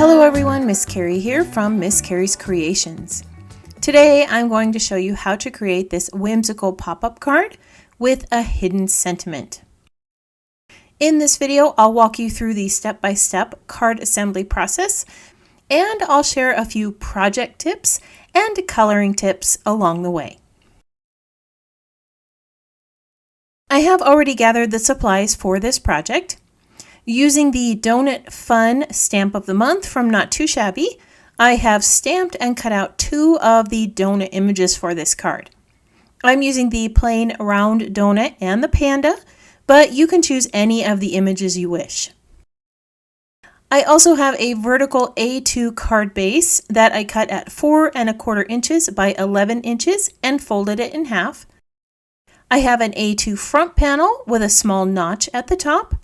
Hello everyone, Miss Carrie here from Miss Carrie's Creations. Today I'm going to show you how to create this whimsical pop-up card with a hidden sentiment. In this video, I'll walk you through the step-by-step card assembly process, and I'll share a few project tips and coloring tips along the way. I have already gathered the supplies for this project. Using the Donut Fun stamp of the month from Not2Shabby, I have stamped and cut out 2 of the donut images for this card. I'm using the plain round donut and the panda, but you can choose any of the images you wish. I also have a vertical A2 card base that I cut at 4 1/4 inches by 11 inches and folded it in half. I have an A2 front panel with a small notch at the top.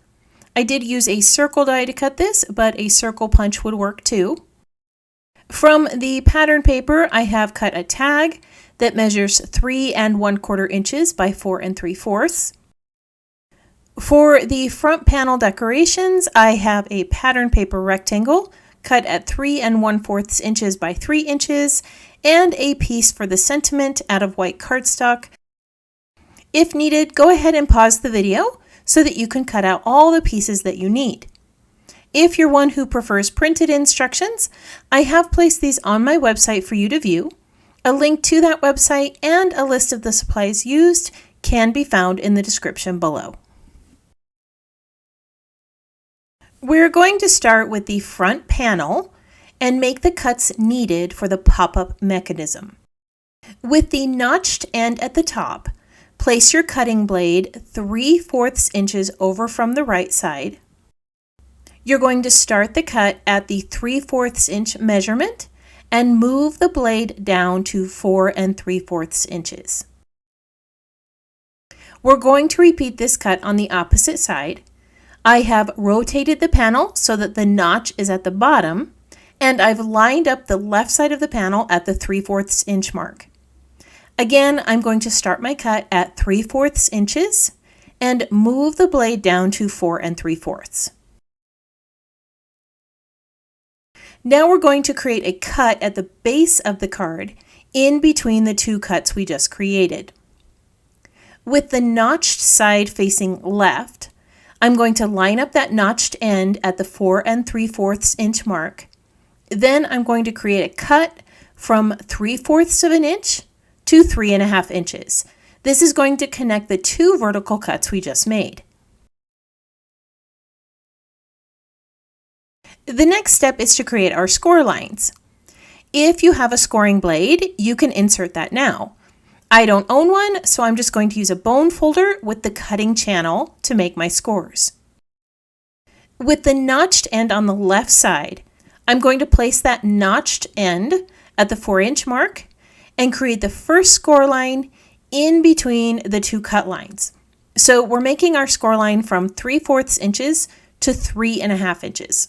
I did use a circle die to cut this, but a circle punch would work too. From the pattern paper, I have cut a tag that measures 3 1/4 inches by 4 3/4. For the front panel decorations, I have a pattern paper rectangle cut at 3 1/4 inches by 3 inches and a piece for the sentiment out of white cardstock. If needed, go ahead and pause the video so that you can cut out all the pieces that you need. If you're one who prefers printed instructions, I have placed these on my website for you to view. A link to that website and a list of the supplies used can be found in the description below. We're going to start with the front panel and make the cuts needed for the pop-up mechanism. With the notched end at the top, place your cutting blade 3/4 inches over from the right side. You're going to start the cut at the 3/4 inch measurement and move the blade down to 4 3/4 inches. We're going to repeat this cut on the opposite side. I have rotated the panel so that the notch is at the bottom, and I've lined up the left side of the panel at the 3/4 inch mark. Again, I'm going to start my cut at 3/4 inches and move the blade down to 4 3/4. Now we're going to create a cut at the base of the card in between the 2 cuts we just created. With the notched side facing left, I'm going to line up that notched end at the 4 3/4 inch mark. Then I'm going to create a cut from 3/4 of an inch to 3 1/2 inches. This is going to connect the 2 vertical cuts we just made. The next step is to create our score lines. If you have a scoring blade, you can insert that now. I don't own one, so I'm just going to use a bone folder with the cutting channel to make my scores. With the notched end on the left side, I'm going to place that notched end at the 4 inch mark and create the first score line in between the 2 cut lines. So we're making our score line from 3/4 inches to 3 1/2 inches.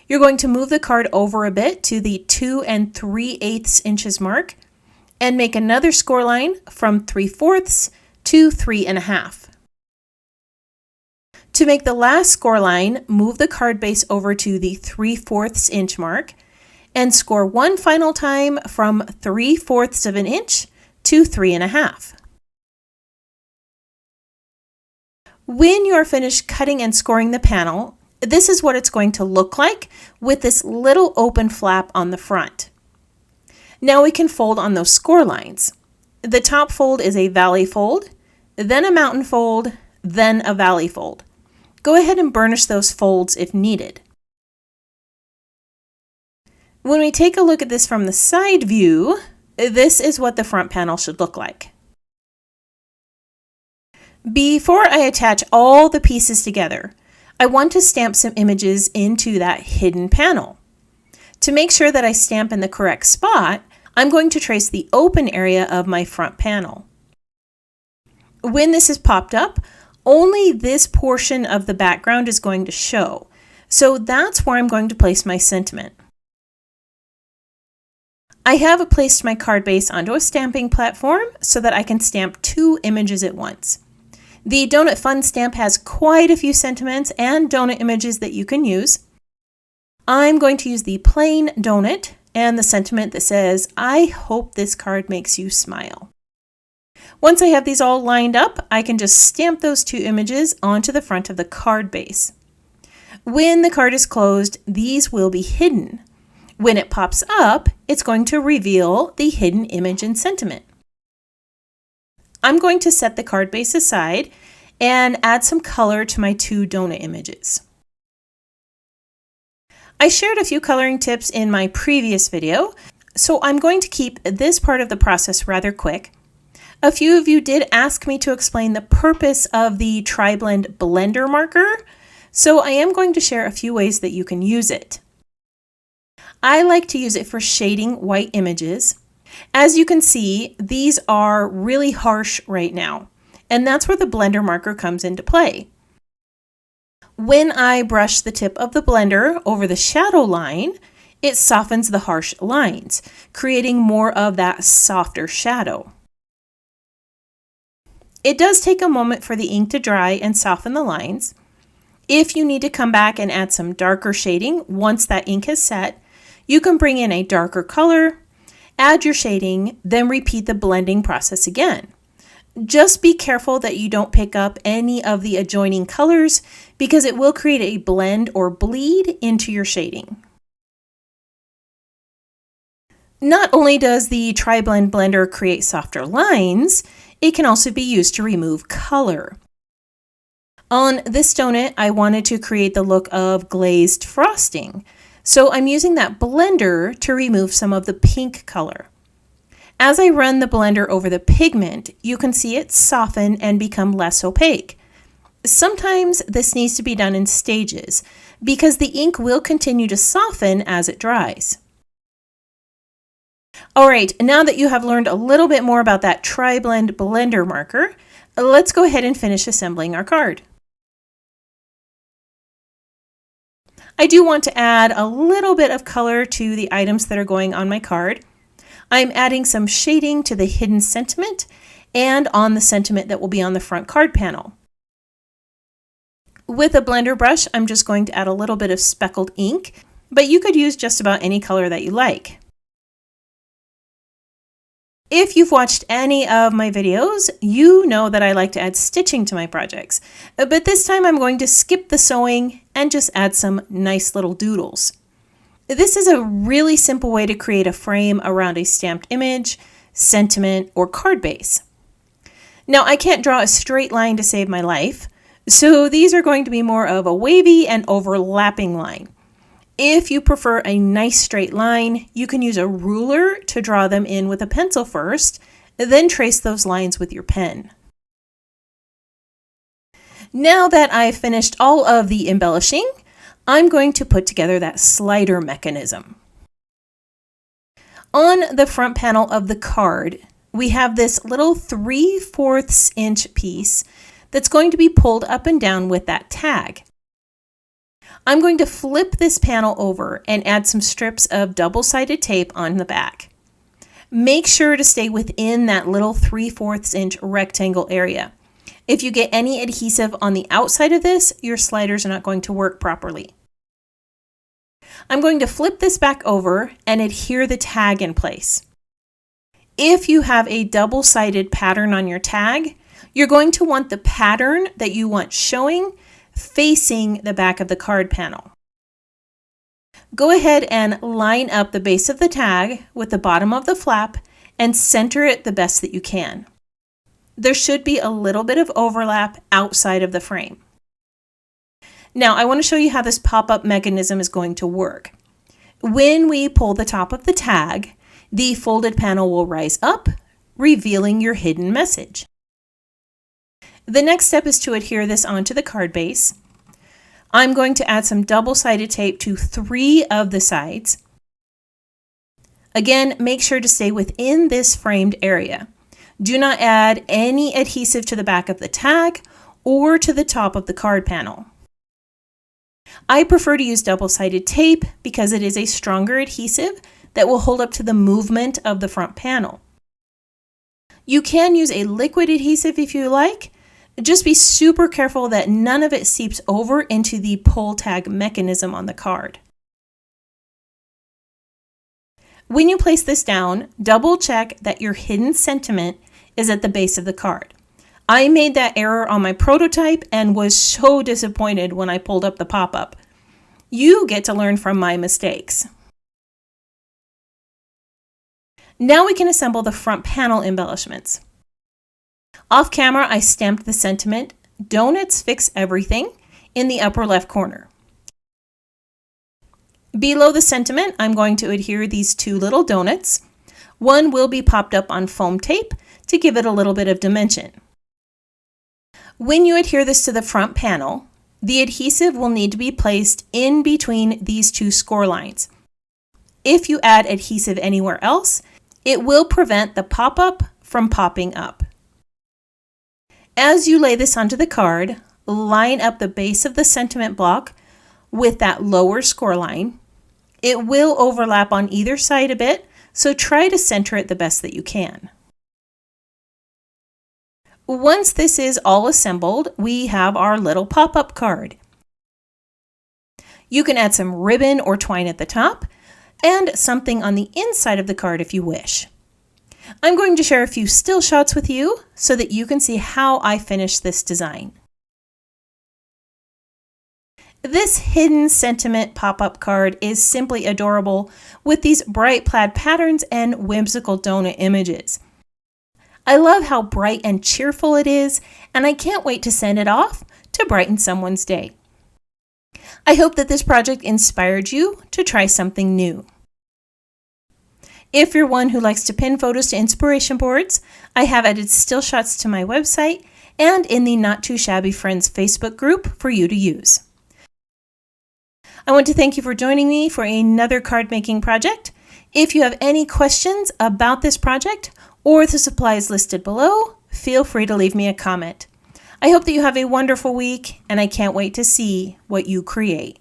You're going to move the card over a bit to the 2 3/8 inches mark and make another score line from 3/4 to 3 1/2. To make the last score line, move the card base over to the 3/4 inch mark and score one final time from 3/4 of an inch to 3 1/2. When you're finished cutting and scoring the panel, this is what it's going to look like with this little open flap on the front. Now we can fold on those score lines. The top fold is a valley fold, then a mountain fold, then a valley fold. Go ahead and burnish those folds if needed. When we take a look at this from the side view, this is what the front panel should look like. Before I attach all the pieces together, I want to stamp some images into that hidden panel. To make sure that I stamp in the correct spot, I'm going to trace the open area of my front panel. When this is popped up, only this portion of the background is going to show, so that's where I'm going to place my sentiment. I have placed my card base onto a stamping platform so that I can stamp 2 images at once. The Donut Fun stamp has quite a few sentiments and donut images that you can use. I'm going to use the plain donut and the sentiment that says, "I hope this card makes you smile." Once I have these all lined up, I can just stamp those two images onto the front of the card base. When the card is closed, these will be hidden. When it pops up, it's going to reveal the hidden image and sentiment. I'm going to set the card base aside and add some color to my two donut images. I shared a few coloring tips in my previous video, so I'm going to keep this part of the process rather quick. A few of you did ask me to explain the purpose of the Tri-Blend blender marker, so I am going to share a few ways that you can use it. I like to use it for shading white images. As you can see, these are really harsh right now, and that's where the blender marker comes into play. When I brush the tip of the blender over the shadow line, it softens the harsh lines, creating more of that softer shadow. It does take a moment for the ink to dry and soften the lines. If you need to come back and add some darker shading once that ink has set, you can bring in a darker color, add your shading, then repeat the blending process again. Just be careful that you don't pick up any of the adjoining colors because it will create a blend or bleed into your shading. Not only does the Tri-Blend blender create softer lines, it can also be used to remove color. On this donut, I wanted to create the look of glazed frosting, so I'm using that blender to remove some of the pink color. As I run the blender over the pigment, you can see it soften and become less opaque. Sometimes this needs to be done in stages because the ink will continue to soften as it dries. All right, now that you have learned a little bit more about that Tri-Blend blender marker, let's go ahead and finish assembling our card. I do want to add a little bit of color to the items that are going on my card. I'm adding some shading to the hidden sentiment and on the sentiment that will be on the front card panel. With a blender brush, I'm just going to add a little bit of speckled ink, but you could use just about any color that you like. If you've watched any of my videos, you know that I like to add stitching to my projects, but this time I'm going to skip the sewing and just add some nice little doodles. This is a really simple way to create a frame around a stamped image, sentiment, or card base. Now, I can't draw a straight line to save my life, so these are going to be more of a wavy and overlapping line. If you prefer a nice straight line, you can use a ruler to draw them in with a pencil first, then trace those lines with your pen. Now that I've finished all of the embellishing, I'm going to put together that slider mechanism. On the front panel of the card, we have this little 3/4 inch piece that's going to be pulled up and down with that tag. I'm going to flip this panel over and add some strips of double-sided tape on the back. Make sure to stay within that little 3/4 inch rectangle area. If you get any adhesive on the outside of this, your sliders are not going to work properly. I'm going to flip this back over and adhere the tag in place. If you have a double-sided pattern on your tag, you're going to want the pattern that you want showing facing the back of the card panel. Go ahead and line up the base of the tag with the bottom of the flap and center it the best that you can. There should be a little bit of overlap outside of the frame. Now, I want to show you how this pop-up mechanism is going to work. When we pull the top of the tag, the folded panel will rise up, revealing your hidden message. The next step is to adhere this onto the card base. I'm going to add some double-sided tape to 3 of the sides. Again, make sure to stay within this framed area. Do not add any adhesive to the back of the tag or to the top of the card panel. I prefer to use double-sided tape because it is a stronger adhesive that will hold up to the movement of the front panel. You can use a liquid adhesive if you like. Just be super careful that none of it seeps over into the pull tag mechanism on the card. When you place this down, double check that your hidden sentiment is at the base of the card. I made that error on my prototype and was so disappointed when I pulled up the pop-up. You get to learn from my mistakes. Now we can assemble the front panel embellishments. Off camera, I stamped the sentiment, "Donuts fix everything," in the upper left corner. Below the sentiment, I'm going to adhere these two little donuts. One will be popped up on foam tape to give it a little bit of dimension. When you adhere this to the front panel, the adhesive will need to be placed in between these two score lines. If you add adhesive anywhere else, it will prevent the pop-up from popping up. As you lay this onto the card, line up the base of the sentiment block with that lower score line. It will overlap on either side a bit, so try to center it the best that you can. Once this is all assembled, we have our little pop-up card. You can add some ribbon or twine at the top and something on the inside of the card if you wish. I'm going to share a few still shots with you so that you can see how I finished this design. This hidden sentiment pop-up card is simply adorable with these bright plaid patterns and whimsical donut images. I love how bright and cheerful it is, and I can't wait to send it off to brighten someone's day. I hope that this project inspired you to try something new. If you're one who likes to pin photos to inspiration boards, I have added still shots to my website and in the Not2Shabby Friends Facebook group for you to use. I want to thank you for joining me for another card making project. If you have any questions about this project or the supplies listed below, feel free to leave me a comment. I hope that you have a wonderful week, and I can't wait to see what you create.